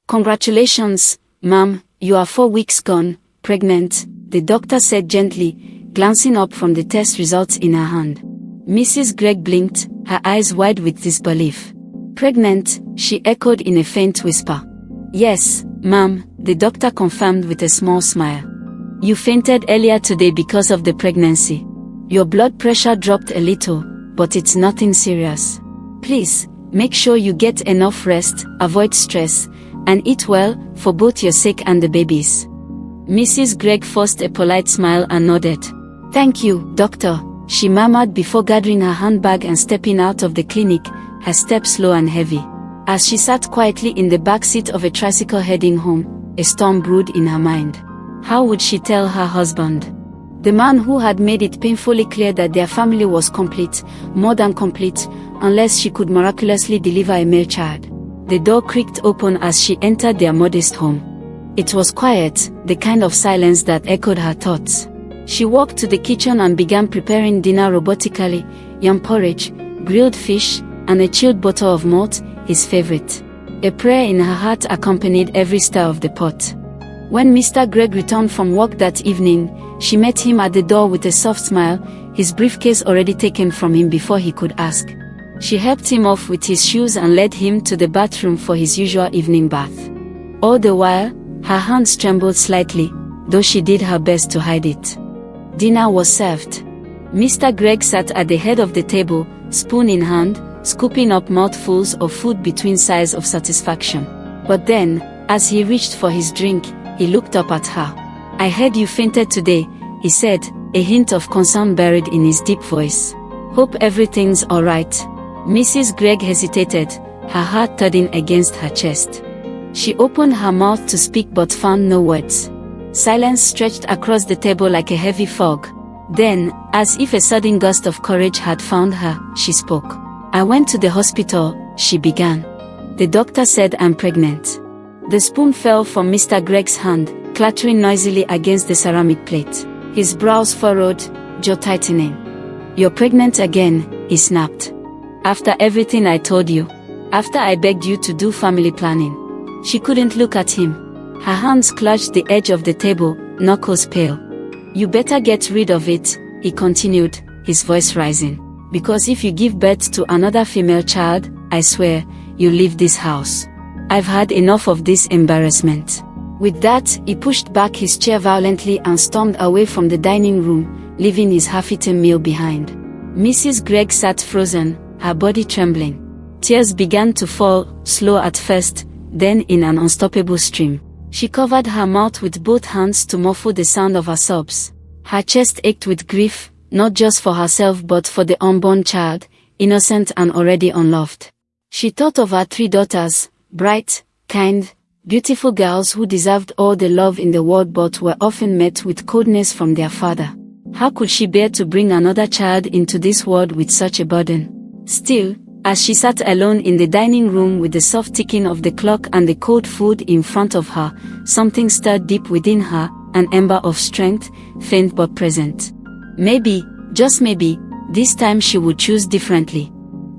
"Congratulations, ma'am, you are 4 weeks gone, pregnant," the doctor said gently, glancing up from the test results in her hand. Mrs. Gregg blinked, her eyes wide with disbelief. "Pregnant?" she echoed in a faint whisper. "Yes, ma'am," the doctor confirmed with a small smile. "You fainted earlier today because of the pregnancy. Your blood pressure dropped a little, but it's nothing serious. Please, make sure you get enough rest, avoid stress, and eat well, for both your sake and the baby's." Mrs. Gregg forced a polite smile and nodded. "Thank you, doctor," she murmured before gathering her handbag and stepping out of the clinic, her step slow and heavy. As she sat quietly in the back seat of a tricycle heading home, a storm brewed in her mind. How would she tell her husband? The man who had made it painfully clear that their family was complete, more than complete, unless she could miraculously deliver a male child. The door creaked open as she entered their modest home. It was quiet, the kind of silence that echoed her thoughts. She walked to the kitchen and began preparing dinner robotically: yam porridge, grilled fish, and a chilled bottle of malt, his favorite. A prayer in her heart accompanied every stir of the pot. When Mr. Gregg returned from work that evening, she met him at the door with a soft smile, his briefcase already taken from him before he could ask. She helped him off with his shoes and led him to the bathroom for his usual evening bath. All the while, her hands trembled slightly, though she did her best to hide it. Dinner was served. Mr. Gregg sat at the head of the table, spoon in hand, scooping up mouthfuls of food between sighs of satisfaction. But then, as he reached for his drink, he looked up at her. "I heard you fainted today," he said, a hint of concern buried in his deep voice. "Hope everything's alright." Mrs. Gregg hesitated, her heart thudding against her chest. She opened her mouth to speak but found no words. Silence stretched across the table like a heavy fog. Then, as if a sudden gust of courage had found her, she spoke. "I went to the hospital," she began. "The doctor said I'm pregnant." The spoon fell from Mr. Gregg's hand, clattering noisily against the ceramic plate. His brows furrowed, jaw tightening. "You're pregnant again," he snapped. "After everything I told you. After I begged you to do family planning." She couldn't look at him. Her hands clutched the edge of the table, knuckles pale. "You better get rid of it," he continued, his voice rising. "Because if you give birth to another female child, I swear, you'll leave this house. I've had enough of this embarrassment." With that, he pushed back his chair violently and stormed away from the dining room, leaving his half-eaten meal behind. Mrs. Gregg sat frozen, her body trembling. Tears began to fall, slow at first, then in an unstoppable stream. She covered her mouth with both hands to muffle the sound of her sobs. Her chest ached with grief, not just for herself but for the unborn child, innocent and already unloved. She thought of her 3 daughters, bright, kind, beautiful girls who deserved all the love in the world but were often met with coldness from their father. How could she bear to bring another child into this world with such a burden? Still, as she sat alone in the dining room with the soft ticking of the clock and the cold food in front of her, something stirred deep within her, an ember of strength, faint but present. Maybe, just maybe, this time she would choose differently.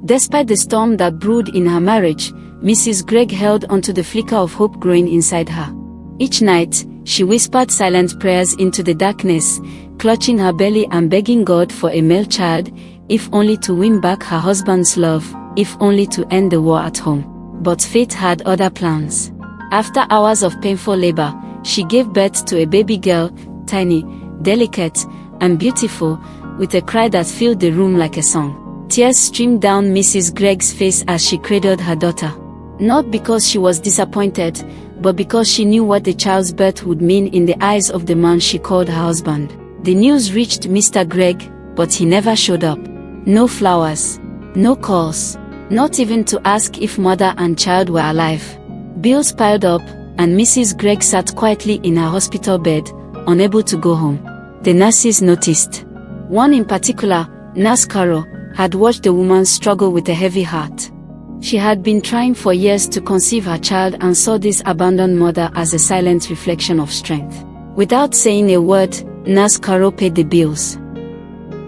Despite the storm that brewed in her marriage, Mrs. Gregg held onto the flicker of hope growing inside her. Each night, she whispered silent prayers into the darkness, clutching her belly and begging God for a male child, if only to win back her husband's love, if only to end the war at home. But fate had other plans. After hours of painful labor, she gave birth to a baby girl, tiny, delicate, and beautiful, with a cry that filled the room like a song. Tears streamed down Mrs. Gregg's face as she cradled her daughter. Not because she was disappointed, but because she knew what the child's birth would mean in the eyes of the man she called her husband. The news reached Mr. Gregg, but he never showed up. No flowers, no calls, not even to ask if mother and child were alive. Bills piled up, and Mrs. Gregg sat quietly in her hospital bed, unable to go home. The nurses noticed. One in particular, Nurse Carol, had watched the woman struggle with a heavy heart. She had been trying for years to conceive her child and saw this abandoned mother as a silent reflection of strength. Without saying a word, Nurse Carol paid the bills.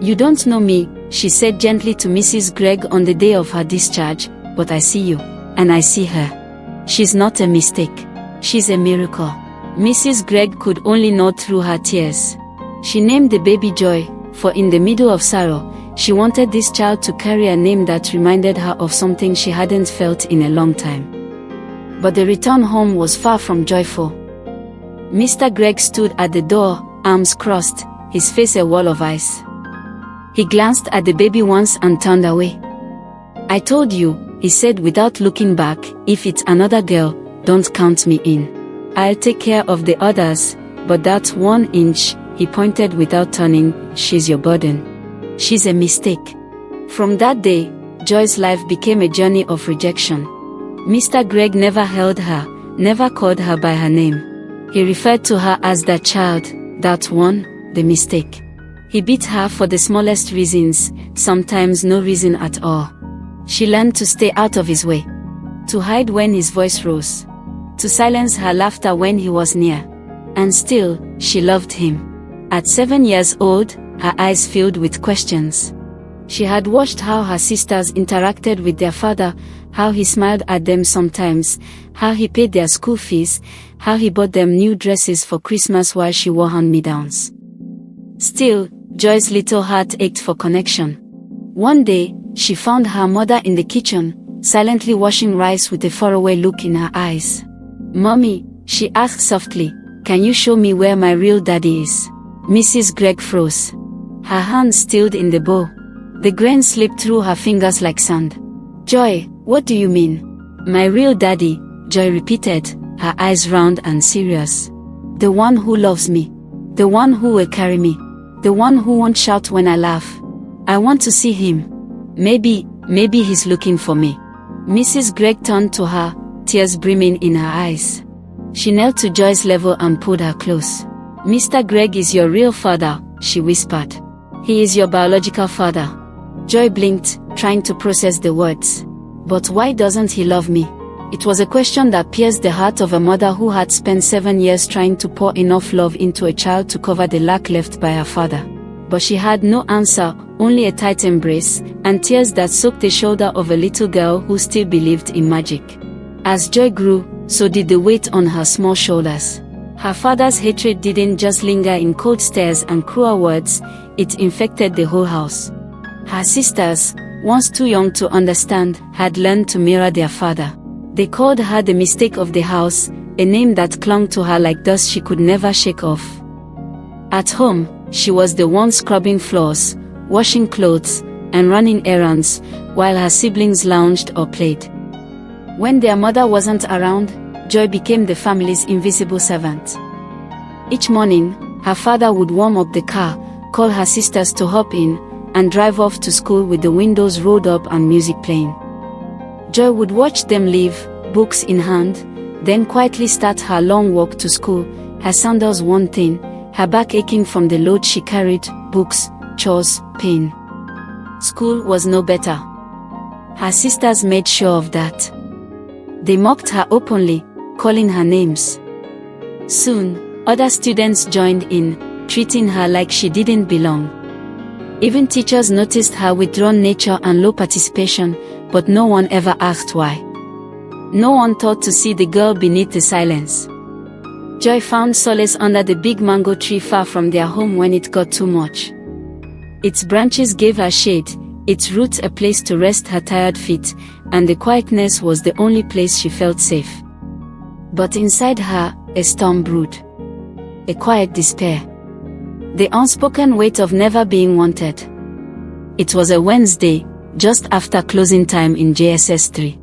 "You don't know me," she said gently to Mrs. Gregg on the day of her discharge, "but I see you, and I see her. She's not a mistake." She's a miracle. Mrs. Gregg could only nod through her tears. She named the baby Joy, for in the middle of sorrow, she wanted this child to carry a name that reminded her of something she hadn't felt in a long time. But the return home was far from joyful. Mr. Gregg stood at the door, arms crossed, his face a wall of ice. He glanced at the baby once and turned away. "I told you," he said without looking back, "if it's another girl, don't count me in. I'll take care of the others, but that 1 inch," he pointed without turning, "she's your burden. She's a mistake." From that day, Joy's life became a journey of rejection. Mr. Gregg never held her, never called her by her name. He referred to her as that child, that one, the mistake. He beat her for the smallest reasons, sometimes no reason at all. She learned to stay out of his way, to hide when his voice rose, to silence her laughter when he was near. And still, she loved him. At 7 years old, her eyes filled with questions. She had watched how her sisters interacted with their father, how he smiled at them sometimes, how he paid their school fees, how he bought them new dresses for Christmas while she wore hand-me-downs. Still, Joy's little heart ached for connection. One day, she found her mother in the kitchen, silently washing rice with a faraway look in her eyes. "Mommy," she asked softly, "can you show me where my real daddy is?" Mrs. Gregg froze. Her hand stilled in the bowl. The grain slipped through her fingers like sand. "Joy, what do you mean?" "My real daddy," Joy repeated, her eyes round and serious. "The one who loves me. The one who will carry me. The one who won't shout when I laugh. I want to see him. Maybe he's looking for me." Mrs. Gregg turned to her, tears brimming in her eyes. She knelt to Joy's level and pulled her close. "Mr. Gregg is your real father," she whispered. "He is your biological father." Joy blinked, trying to process the words. "But why doesn't he love me?" It was a question that pierced the heart of a mother who had spent 7 years trying to pour enough love into a child to cover the lack left by her father. But she had no answer, only a tight embrace, and tears that soaked the shoulder of a little girl who still believed in magic. As Joy grew, so did the weight on her small shoulders. Her father's hatred didn't just linger in cold stares and cruel words, it infected the whole house. Her sisters, once too young to understand, had learned to mirror their father. They called her the mistake of the house, a name that clung to her like dust she could never shake off. At home, she was the one scrubbing floors, washing clothes, and running errands, while her siblings lounged or played. When their mother wasn't around, Joy became the family's invisible servant. Each morning, her father would warm up the car, call her sisters to hop in, and drive off to school with the windows rolled up and music playing. Joy would watch them leave, books in hand, then quietly start her long walk to school, her sandals worn thin, her back aching from the load she carried, books, chores, pain. School was no better. Her sisters made sure of that. They mocked her openly, calling her names. Soon, other students joined in, treating her like she didn't belong. Even teachers noticed her withdrawn nature and low participation, but no one ever asked why. No one thought to see the girl beneath the silence. Joy found solace under the big mango tree far from their home when it got too much. Its branches gave her shade, its roots a place to rest her tired feet, and the quietness was the only place she felt safe. But inside her, a storm brewed. A quiet despair. The unspoken weight of never being wanted. It was a Wednesday, just after closing time in JSS 3.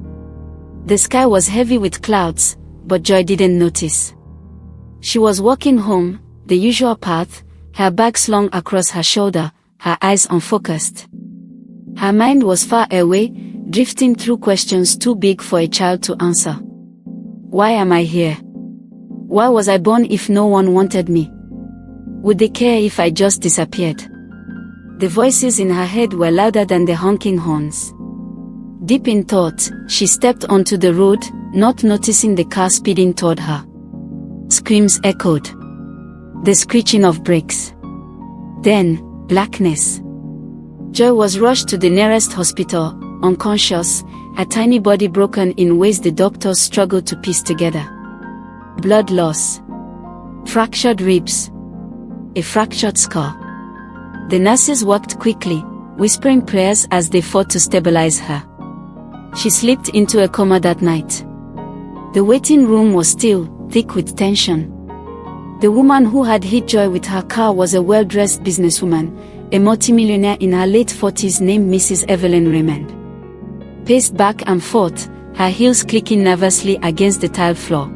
The sky was heavy with clouds, but Joy didn't notice. She was walking home, the usual path, her bag slung across her shoulder, her eyes unfocused. Her mind was far away, drifting through questions too big for a child to answer. Why am I here? Why was I born if no one wanted me? Would they care if I just disappeared? The voices in her head were louder than the honking horns. Deep in thought, she stepped onto the road, not noticing the car speeding toward her. Screams echoed. The screeching of brakes. Then, blackness. Joy was rushed to the nearest hospital, unconscious, her tiny body broken in ways the doctors struggled to piece together. blood loss, fractured ribs, a fractured skull. The nurses worked quickly, whispering prayers as they fought to stabilize her. She slipped into a coma that night. The waiting room was still thick with tension. The woman who had hit Joy with her car was a well-dressed businesswoman, a multimillionaire in her late 40s named Mrs. Evelyn Raymond. Paced back and forth, her heels clicking nervously against the tile floor.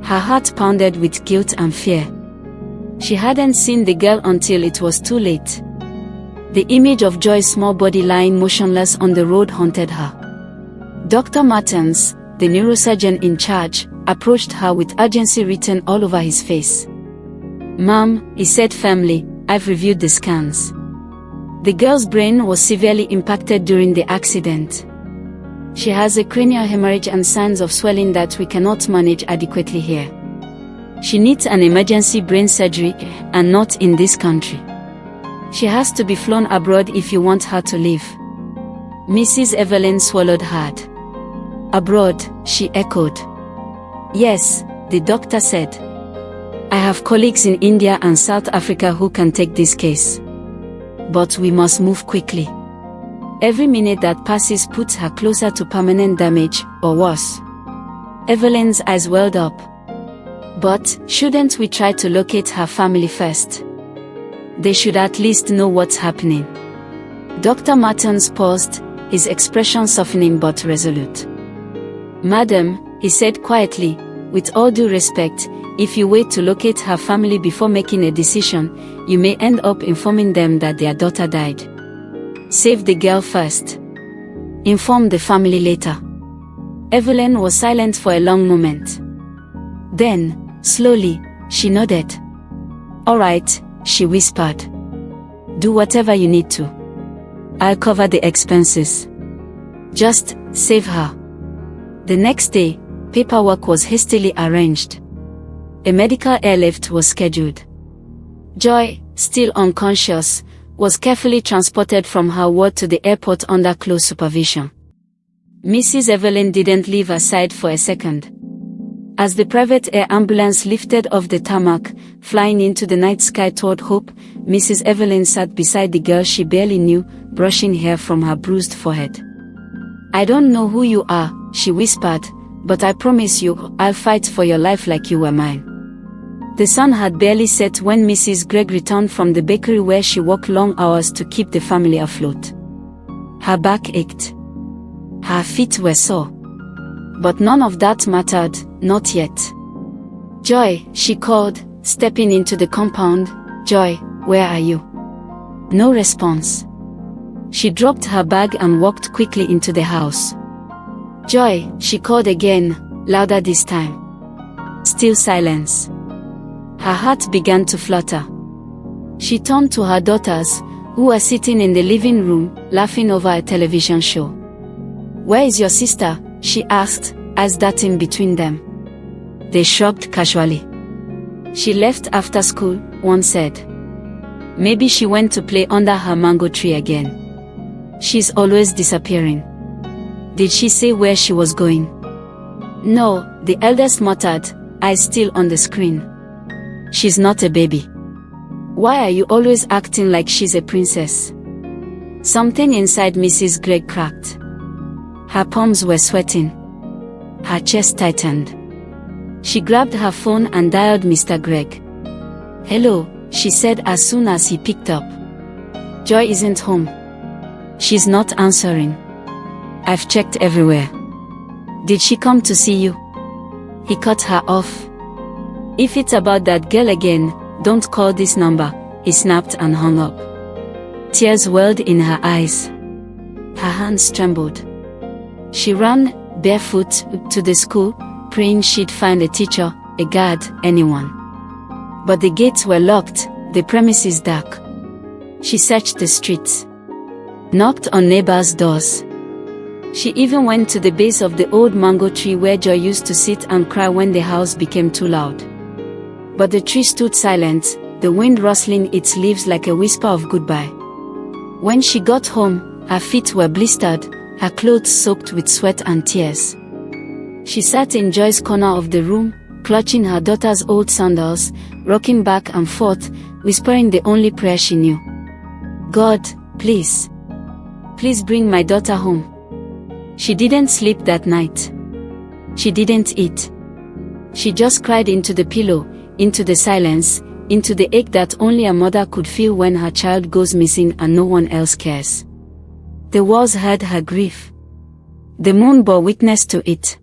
Her heart pounded with guilt and fear. She hadn't seen the girl until it was too late. The image of Joy's small body lying motionless on the road haunted her. Dr. Martens, the neurosurgeon in charge, approached her with urgency written all over his face. "Ma'am," he said firmly, "I've reviewed the scans. The girl's brain was severely impacted during the accident. She has a cranial hemorrhage and signs of swelling that we cannot manage adequately here. She needs an emergency brain surgery, and not in this country. She has to be flown abroad if you want her to live." Mrs. Evelyn swallowed hard. "Abroad," she echoed. "Yes," the doctor said. "I have colleagues in India and South Africa who can take this case. But we must move quickly. Every minute that passes puts her closer to permanent damage, or worse." Evelyn's eyes welled up. "But shouldn't we try to locate her family first? They should at least know what's happening." Dr. Martens paused, his expression softening but resolute. "Madam," he said quietly, "with all due respect, if you wait to locate her family before making a decision, you may end up informing them that their daughter died. Save the girl first. Inform the family later." Evelyn was silent for a long moment. Then, slowly, she nodded. "All right," she whispered. "Do whatever you need to. I'll cover the expenses. Just save her." The next day, paperwork was hastily arranged. A medical airlift was scheduled. Joy, still unconscious, was carefully transported from her ward to the airport under close supervision. Mrs. Evelyn didn't leave her side for a second. As the private air ambulance lifted off the tarmac, flying into the night sky toward Hope, Mrs. Evelyn sat beside the girl she barely knew, brushing hair from her bruised forehead. "I don't know who you are," she whispered, "but I promise you, I'll fight for your life like you were mine." The sun had barely set when Mrs. Gregg returned from the bakery where she worked long hours to keep the family afloat. Her back ached. Her feet were sore. But none of that mattered, not yet. "Joy," she called, stepping into the compound. "Joy, where are you?" No response. She dropped her bag and walked quickly into the house. "Joy," she called again, louder this time. Still silence. Her heart began to flutter. She turned to her daughters, who were sitting in the living room, laughing over a television show. "Where is your sister?" she asked, eyes darting between them. They shrugged casually. "She left after school," one said. "Maybe she went to play under her mango tree again. She's always disappearing." "Did she say where she was going?" "No," the eldest muttered, eyes still on the screen. "She's not a baby. Why are you always acting like she's a princess?" Something inside Mrs. Gregg cracked. Her palms were sweating. Her chest tightened. She grabbed her phone and dialed Mr. Gregg. "Hello," she said as soon as he picked up. "Joy isn't home. She's not answering. I've checked everywhere. Did she come to see you?" He cut her off. "If it's about that girl again, don't call this number," he snapped and hung up. Tears welled in her eyes. Her hands trembled. She ran, barefoot, to the school, praying she'd find a teacher, a guard, anyone. But the gates were locked, the premises dark. She searched the streets. Knocked on neighbors' doors. She even went to the base of the old mango tree where Joy used to sit and cry when the house became too loud. But the tree stood silent, the wind rustling its leaves like a whisper of goodbye. When she got home, her feet were blistered, her clothes soaked with sweat and tears. She sat in Joy's corner of the room, clutching her daughter's old sandals, rocking back and forth, whispering the only prayer she knew. God, please. Please bring my daughter home. She didn't sleep that night. She didn't eat. She just cried into the pillow, into the silence, into the ache that only a mother could feel when her child goes missing and no one else cares. The walls heard her grief. The moon bore witness to it.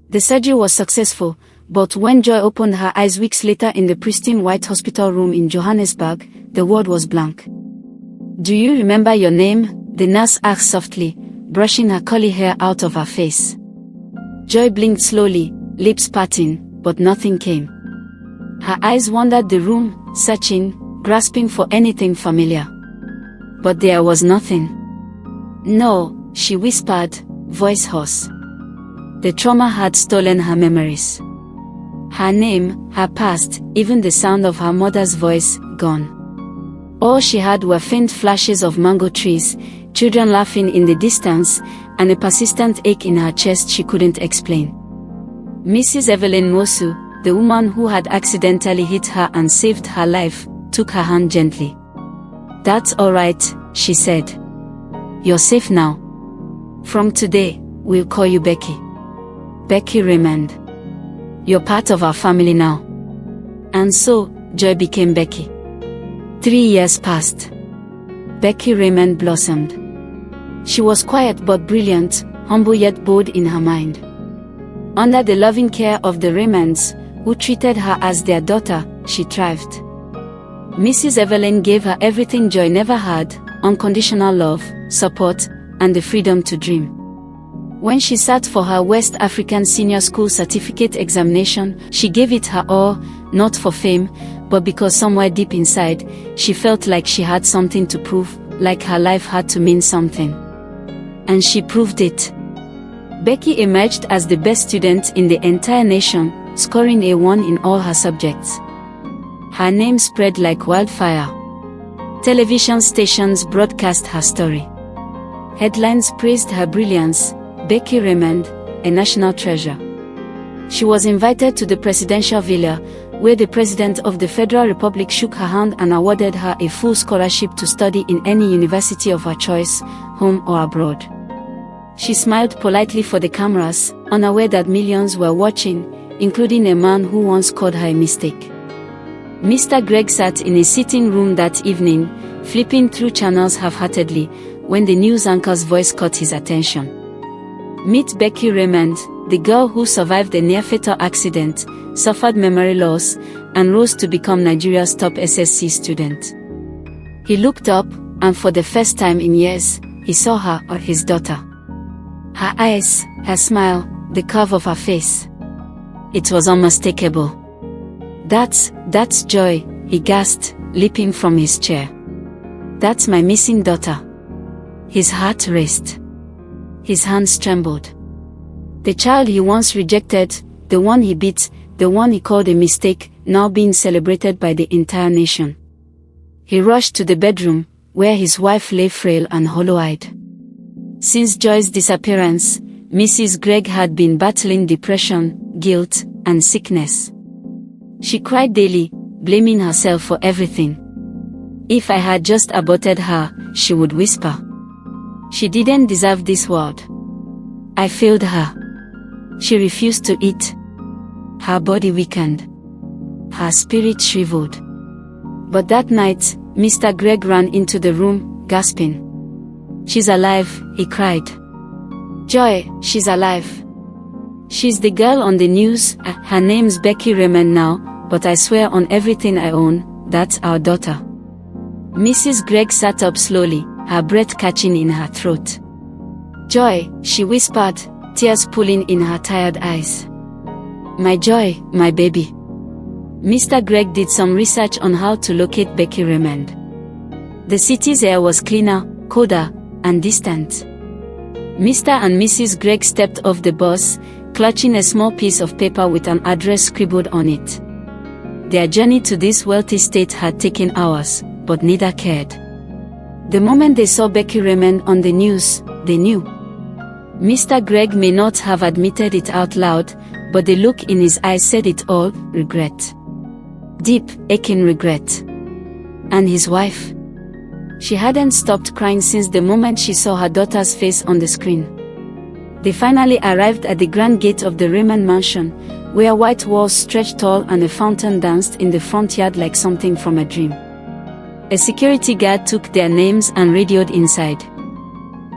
The surgery was successful, but when Joy opened her eyes weeks later in the pristine white hospital room in Johannesburg, the world was blank. Do you remember your name? The nurse asked softly, brushing her curly hair out of her face. Joy blinked slowly, lips parting, but nothing came. Her eyes wandered the room, searching, grasping for anything familiar. But there was nothing. No, she whispered, voice hoarse. The trauma had stolen her memories. Her name, her past, even the sound of her mother's voice, gone. All she had were faint flashes of mango trees, children laughing in the distance, and a persistent ache in her chest she couldn't explain. Mrs. Evelyn Mosu, the woman who had accidentally hit her and saved her life, took her hand gently. That's all right, she said. You're safe now. From today, we'll call you Becky. Becky Raymond. You're part of our family now. And so, Joy became Becky. 3 years passed. Becky Raymond blossomed. She was quiet but brilliant, humble yet bold in her mind. Under the loving care of the Raymonds, who treated her as their daughter, she thrived. Mrs. Evelyn gave her everything Joy never had: unconditional love, support, and the freedom to dream. When she sat for her West African Senior School certificate examination, she gave it her all, not for fame, but because somewhere deep inside, she felt like she had something to prove, like her life had to mean something. And she proved it. Becky emerged as the best student in the entire nation, scoring A1 in all her subjects. Her name spread like wildfire. Television stations broadcast her story. Headlines praised her brilliance. Becky Raymond, a national treasure. She was invited to the presidential villa, where the President of the Federal Republic shook her hand and awarded her a full scholarship to study in any university of her choice, home or abroad. She smiled politely for the cameras, unaware that millions were watching, including a man who once called her a mistake. Mr. Gregg sat in a sitting room that evening, flipping through channels half-heartedly, when the news anchor's voice caught his attention. Meet Becky Raymond, the girl who survived a near-fatal accident, suffered memory loss, and rose to become Nigeria's top SSC student. He looked up, and for the first time in years, he saw her or his daughter. Her eyes, her smile, the curve of her face. It was unmistakable. That's Joy, he gasped, leaping from his chair. That's my missing daughter. His heart raced. His hands trembled. The child he once rejected, the one he beat, the one he called a mistake, now being celebrated by the entire nation. He rushed to the bedroom, where his wife lay frail and hollow-eyed. Since Joy's disappearance, Mrs. Gregg had been battling depression, guilt, and sickness. She cried daily, blaming herself for everything. If I had just aborted her, she would whisper. She didn't deserve this world. I failed her. She refused to eat. Her body weakened. Her spirit shriveled. But that night, Mr. Gregg ran into the room, gasping. She's alive, he cried. Joy, she's alive. She's the girl on the news, her name's Becky Raymond now, but I swear on everything I own, that's our daughter. Mrs. Gregg sat up slowly, her breath catching in her throat. Joy, she whispered, tears pooling in her tired eyes. My Joy, my baby. Mr. Gregg did some research on how to locate Becky Raymond. The city's air was cleaner, colder, and distant. Mr. and Mrs. Gregg stepped off the bus, clutching a small piece of paper with an address scribbled on it. Their journey to this wealthy state had taken hours, but neither cared. The moment they saw Becky Raymond on the news, they knew. Mr. Gregg may not have admitted it out loud, but the look in his eyes said it all, regret. Deep, aching regret. And his wife? She hadn't stopped crying since the moment she saw her daughter's face on the screen. They finally arrived at the grand gate of the Raymond mansion, where white walls stretched tall and a fountain danced in the front yard like something from a dream. A security guard took their names and radioed inside.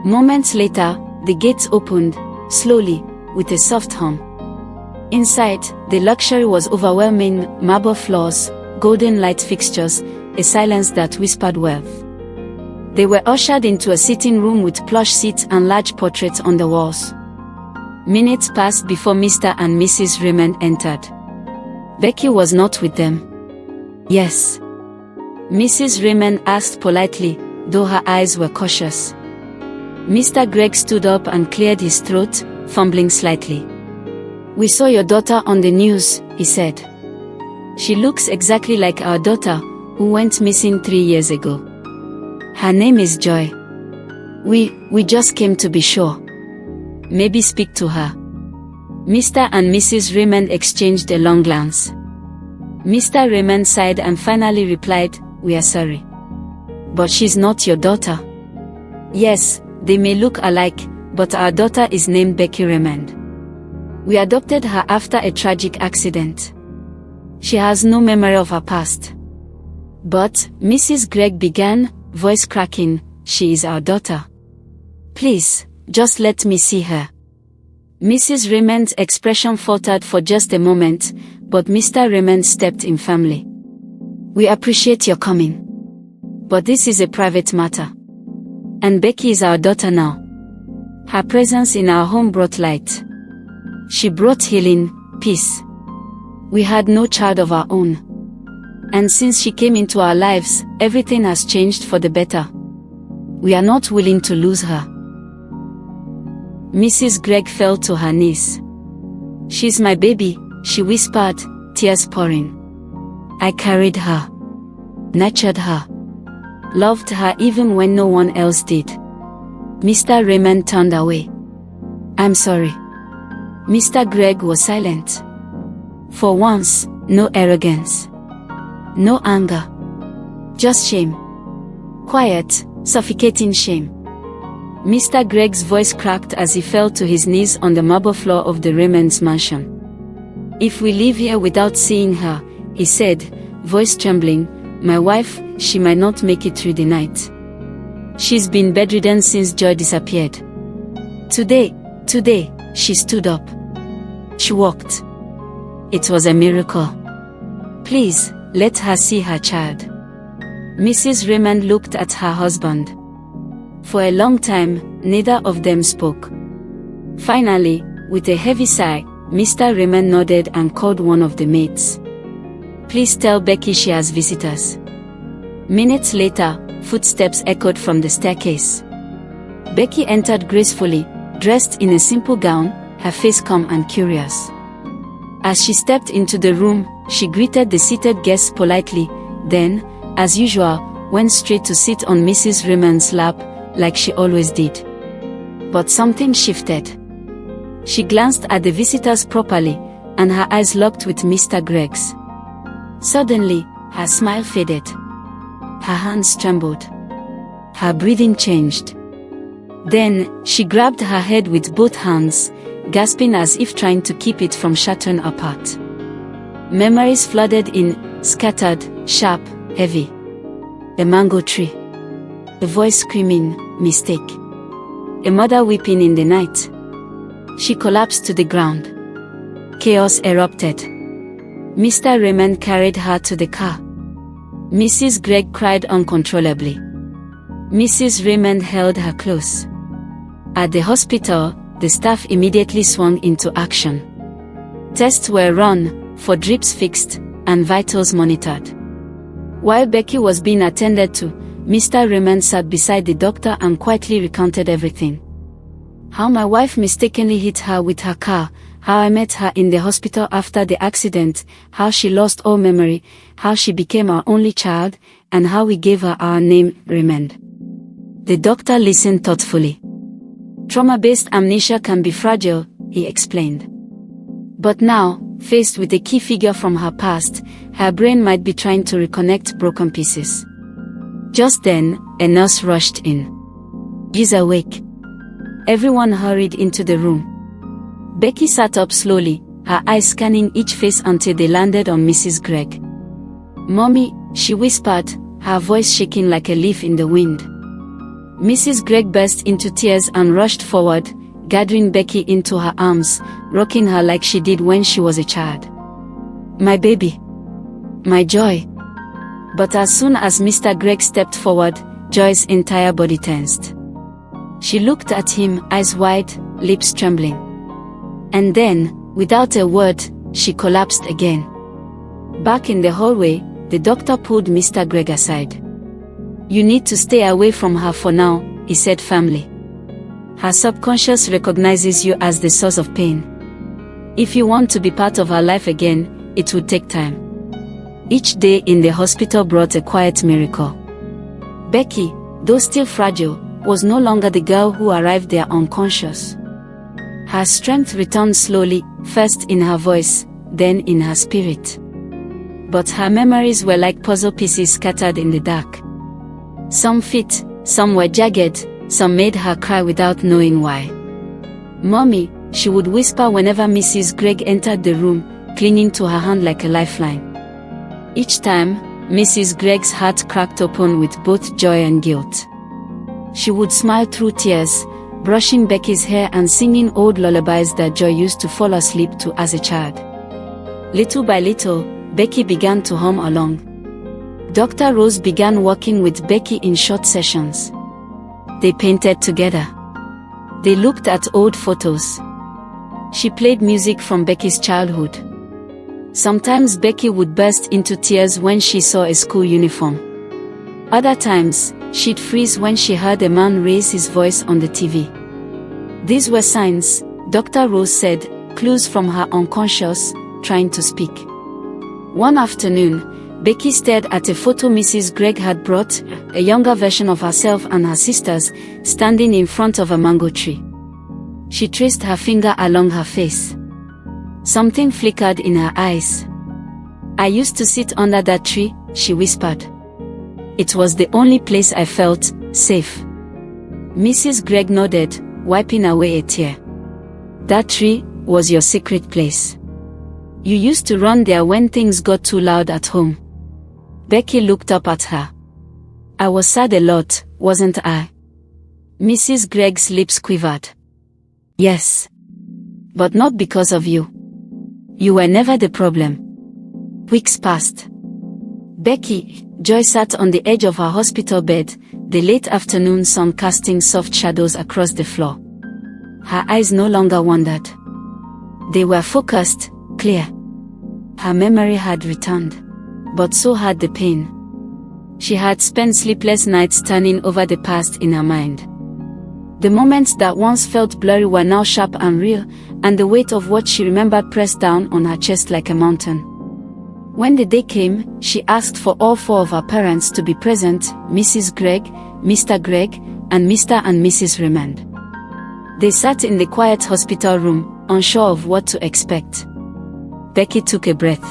Moments later, the gates opened, slowly, with a soft hum. Inside, the luxury was overwhelming: marble floors, golden light fixtures, a silence that whispered wealth. They were ushered into a sitting room with plush seats and large portraits on the walls. Minutes passed before Mr. and Mrs. Raymond entered. Becky was not with them. Yes. Mrs. Raymond asked politely, though her eyes were cautious. Mr. Gregg stood up and cleared his throat, fumbling slightly. "We saw your daughter on the news," he said. "She looks exactly like our daughter, who went missing 3 years ago. Her name is Joy. We just came to be sure. Maybe speak to her." Mr. and Mrs. Raymond exchanged a long glance. Mr. Raymond sighed and finally replied, "We are sorry. But she's not your daughter." "Yes, they may look alike, but our daughter is named Becky Raymond. We adopted her after a tragic accident. She has no memory of her past." "But," Mrs. Gregg began, voice cracking, "she is our daughter. Please, just let me see her." Mrs. Raymond's expression faltered for just a moment, but Mr. Raymond stepped in firmly. "We appreciate your coming. But this is a private matter. And Becky is our daughter now. Her presence in our home brought light. She brought healing, peace. We had no child of our own. And since she came into our lives, everything has changed for the better. We are not willing to lose her." Mrs. Gregg fell to her knees. "She's my baby," she whispered, tears pouring. "I carried her, nurtured her, loved her even when no one else did." Mr. Raymond turned away. "I'm sorry." Mr. Gregg was silent. For once, no arrogance. No anger. Just shame. Quiet, suffocating shame. Mr. Gregg's voice cracked as he fell to his knees on the marble floor of the Raymond's mansion. "If we leave here without seeing her," he said, voice trembling, "my wife, she might not make it through the night. She's been bedridden since Joy disappeared. Today, she stood up. She walked. It was a miracle. Please, let her see her child." Mrs. Raymond looked at her husband. For a long time, neither of them spoke. Finally, with a heavy sigh, Mr. Raymond nodded and called one of the maids. "Please tell Becky she has visitors." Minutes later, footsteps echoed from the staircase. Becky entered gracefully, dressed in a simple gown, her face calm and curious. As she stepped into the room, she greeted the seated guests politely, then, as usual, went straight to sit on Mrs. Raymond's lap, like she always did. But something shifted. She glanced at the visitors properly, and her eyes locked with Mr. Gregg's. Suddenly, her smile faded. Her hands trembled. Her breathing changed. Then, she grabbed her head with both hands, gasping as if trying to keep it from shattering apart. Memories flooded in, scattered, sharp, heavy. A mango tree. A voice screaming, "Mistake." A mother weeping in the night. She collapsed to the ground. Chaos erupted. Mr. Raymond carried her to the car. Mrs. Gregg cried uncontrollably. Mrs. Raymond held her close. At the hospital, the staff immediately swung into action. Tests were run, for drips fixed, and vitals monitored. While Becky was being attended to, Mr. Raymond sat beside the doctor and quietly recounted everything. How my wife mistakenly hit her with her car, how I met her in the hospital after the accident, how she lost all memory, how she became our only child, and how we gave her our name, Raymond. The doctor listened thoughtfully. Trauma-based amnesia can be fragile, he explained. But now, faced with a key figure from her past, her brain might be trying to reconnect broken pieces. Just then, a nurse rushed in. "She's awake." Everyone hurried into the room. Becky sat up slowly, her eyes scanning each face until they landed on Mrs. Gregg. "Mommy," she whispered, her voice shaking like a leaf in the wind. Mrs. Gregg burst into tears and rushed forward, gathering Becky into her arms, rocking her like she did when she was a child. "My baby. My Joy." But as soon as Mr. Gregg stepped forward, Joy's entire body tensed. She looked at him, eyes wide, lips trembling. And then, without a word, she collapsed again. Back in the hallway, the doctor pulled Mr. Gregg aside. "You need to stay away from her for now," he said firmly. "Her subconscious recognizes you as the source of pain. If you want to be part of her life again, it would take time." Each day in the hospital brought a quiet miracle. Becky, though still fragile, was no longer the girl who arrived there unconscious. Her strength returned slowly, first in her voice, then in her spirit. But her memories were like puzzle pieces scattered in the dark. Some fit, some were jagged, some made her cry without knowing why. "Mommy," she would whisper whenever Mrs. Gregg entered the room, clinging to her hand like a lifeline. Each time, Mrs. Gregg's heart cracked open with both joy and guilt. She would smile through tears, brushing Becky's hair and singing old lullabies that Joy used to fall asleep to as a child. Little by little, Becky began to hum along. Dr. Rose began working with Becky in short sessions. They painted together. They looked at old photos. She played music from Becky's childhood. Sometimes Becky would burst into tears when she saw a school uniform. Other times, she'd freeze when she heard a man raise his voice on the TV. These were signs, Dr. Rose said, clues from her unconscious, trying to speak. One afternoon, Becky stared at a photo Mrs. Gregg had brought, a younger version of herself and her sisters, standing in front of a mango tree. She traced her finger along her face. Something flickered in her eyes. "I used to sit under that tree," she whispered. "It was the only place I felt safe." Mrs. Gregg nodded, wiping away a tear. "That tree was your secret place. You used to run there when things got too loud at home." Becky looked up at her. "I was sad a lot, wasn't I?" Mrs. Gregg's lips quivered. "Yes. But not because of you. You were never the problem." Weeks passed. Becky, Joy sat on the edge of her hospital bed, the late afternoon sun casting soft shadows across the floor. Her eyes no longer wandered. They were focused, clear. Her memory had returned. But so had the pain. She had spent sleepless nights turning over the past in her mind. The moments that once felt blurry were now sharp and real, and the weight of what she remembered pressed down on her chest like a mountain. When the day came, she asked for all four of her parents to be present, Mrs. Gregg, Mr. Gregg, and Mr. and Mrs. Raymond. They sat in the quiet hospital room, unsure of what to expect. Becky took a breath.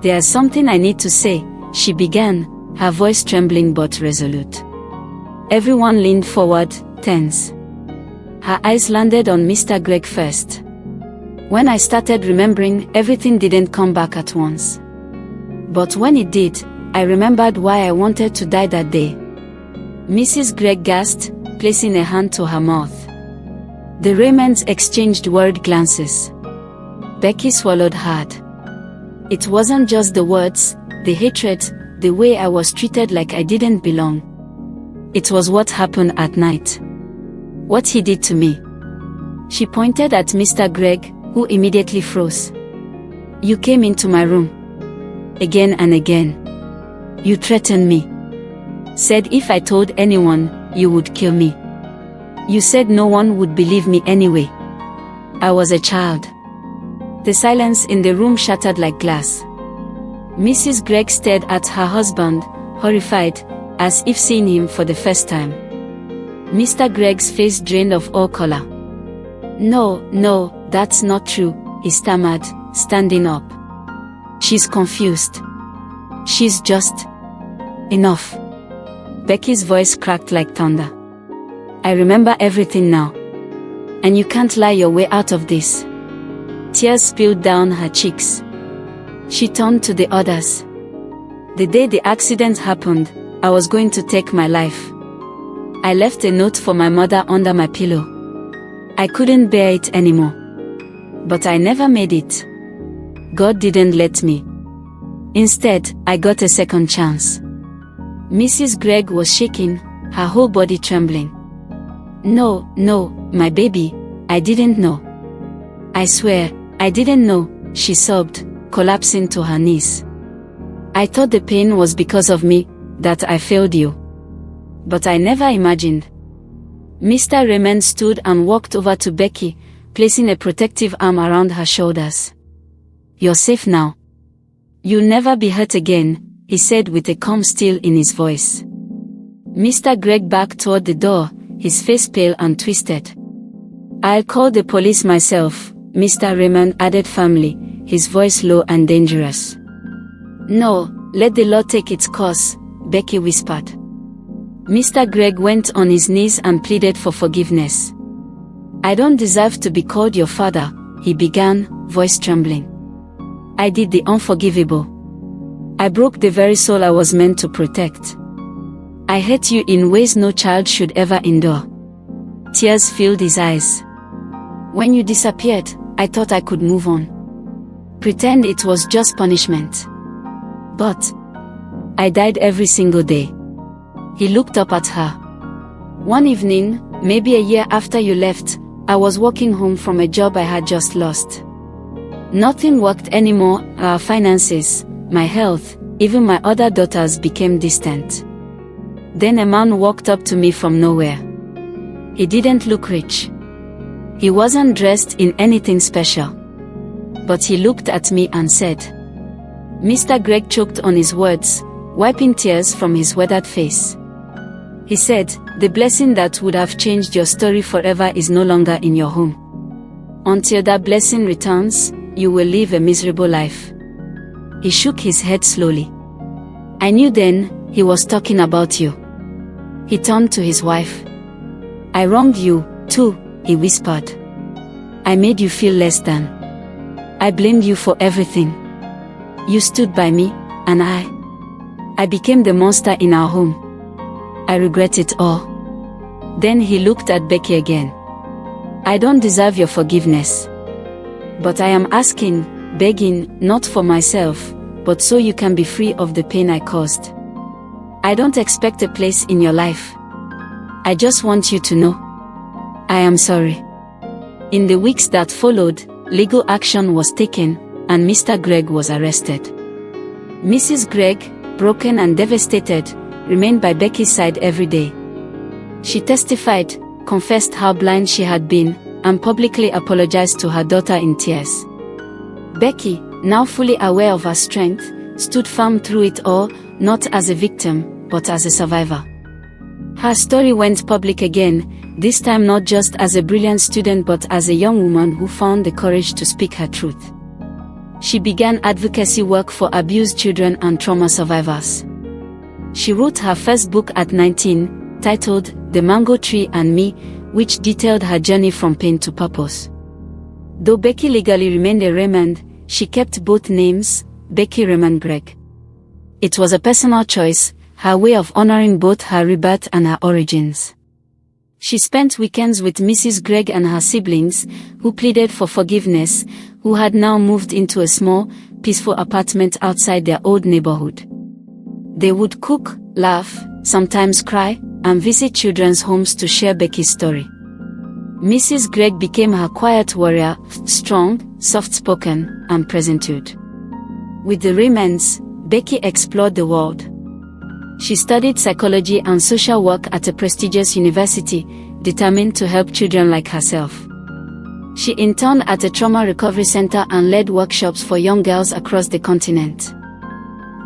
"There's something I need to say," she began, her voice trembling but resolute. Everyone leaned forward, tense. Her eyes landed on Mr. Gregg first. When I started remembering, everything didn't come back at once. But when it did, I remembered why I wanted to die that day. Mrs. Gregg gasped, placing a hand to her mouth. The Raymonds exchanged worried glances. Becky swallowed hard. It wasn't just the words, the hatred, the way I was treated like I didn't belong. It was what happened at night. What he did to me. She pointed at Mr. Gregg, who immediately froze. "You came into my room. Again and again. You threatened me. Said if I told anyone, you would kill me. You said no one would believe me anyway. I was a child." The silence in the room shattered like glass. Mrs. Gregg stared at her husband, horrified, as if seeing him for the first time. Mr. Gregg's face drained of all color. No, that's not true," he stammered, standing up. She's confused. She's just... Enough. Becky's voice cracked like thunder. I remember everything now. And you can't lie your way out of this. Tears spilled down her cheeks. She turned to the others. The day the accident happened, I was going to take my life. I left a note for my mother under my pillow. I couldn't bear it anymore. But I never made it. God didn't let me. Instead, I got a second chance. Mrs. Gregg was shaking, her whole body trembling. No, my baby, I didn't know. I swear, I didn't know, she sobbed, collapsing to her knees. I thought the pain was because of me, that I failed you. But I never imagined. Mr. Raymond stood and walked over to Becky, placing a protective arm around her shoulders. You're safe now. You'll never be hurt again, he said with a calm still in his voice. Mr. Gregg backed toward the door, his face pale and twisted. I'll call the police myself, Mr. Raymond added firmly, his voice low and dangerous. No, let the law take its course, Becky whispered. Mr. Gregg went on his knees and pleaded for forgiveness. I don't deserve to be called your father, he began, voice trembling. I did the unforgivable. I broke the very soul I was meant to protect. I hate you in ways no child should ever endure. Tears filled his eyes. When you disappeared, I thought I could move on. Pretend it was just punishment. But I died every single day. He looked up at her. One evening, maybe a year after you left, I was walking home from a job I had just lost. Nothing worked anymore, our finances, my health, even my other daughters became distant. Then a man walked up to me from nowhere. He didn't look rich. He wasn't dressed in anything special. But he looked at me and said, Mr. Gregg choked on his words, wiping tears from his weathered face. He said, the blessing that would have changed your story forever is no longer in your home. Until that blessing returns, you will live a miserable life. He shook his head slowly. I knew then, he was talking about you. He turned to his wife. I wronged you, too, he whispered. I made you feel less than. I blamed you for everything. You stood by me, and I became the monster in our home. I regret it all. Then he looked at Becky again. I don't deserve your forgiveness. But I am asking, begging, not for myself, but so you can be free of the pain I caused. I don't expect a place in your life. I just want you to know. I am sorry. In the weeks that followed, legal action was taken, and Mr. Gregg was arrested. Mrs. Gregg, broken and devastated, remained by Becky's side every day. She testified, confessed how blind she had been, and publicly apologized to her daughter in tears. Becky, now fully aware of her strength, stood firm through it all, not as a victim, but as a survivor. Her story went public again, this time not just as a brilliant student but as a young woman who found the courage to speak her truth. She began advocacy work for abused children and trauma survivors. She wrote her first book at 19, titled The Mango Tree and Me, which detailed her journey from pain to purpose. Though Becky legally remained a Raymond, she kept both names, Becky Raymond Gregg. It was a personal choice, her way of honoring both her rebirth and her origins. She spent weekends with Mrs. Gregg and her siblings, who pleaded for forgiveness, who had now moved into a small, peaceful apartment outside their old neighborhood. They would cook, laugh, sometimes cry, and visit children's homes to share Becky's story. Mrs. Gregg became her quiet warrior, strong, soft-spoken, and presentable. With the Raymonds, Becky explored the world. She studied psychology and social work at a prestigious university, determined to help children like herself. She interned at a trauma recovery center and led workshops for young girls across the continent.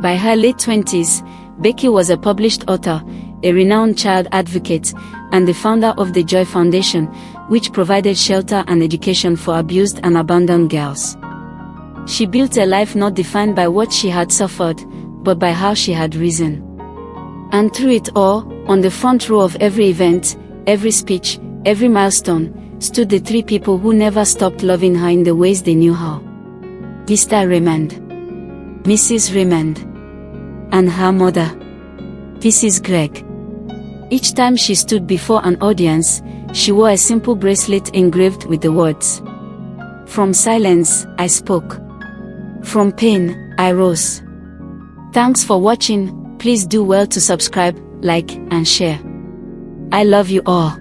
By her late 20s, Becky was a published author, a renowned child advocate, and the founder of the Joy Foundation, which provided shelter and education for abused and abandoned girls. She built a life not defined by what she had suffered, but by how she had risen. And through it all, on the front row of every event, every speech, every milestone, stood the three people who never stopped loving her in the ways they knew how. Mr. Raymond, Mrs. Raymond, and her mother, Mrs. Greg. Each time she stood before an audience, she wore a simple bracelet engraved with the words, "From silence, I spoke. From pain, I rose." Thanks for watching. Please do well to subscribe, like, and share. I love you all.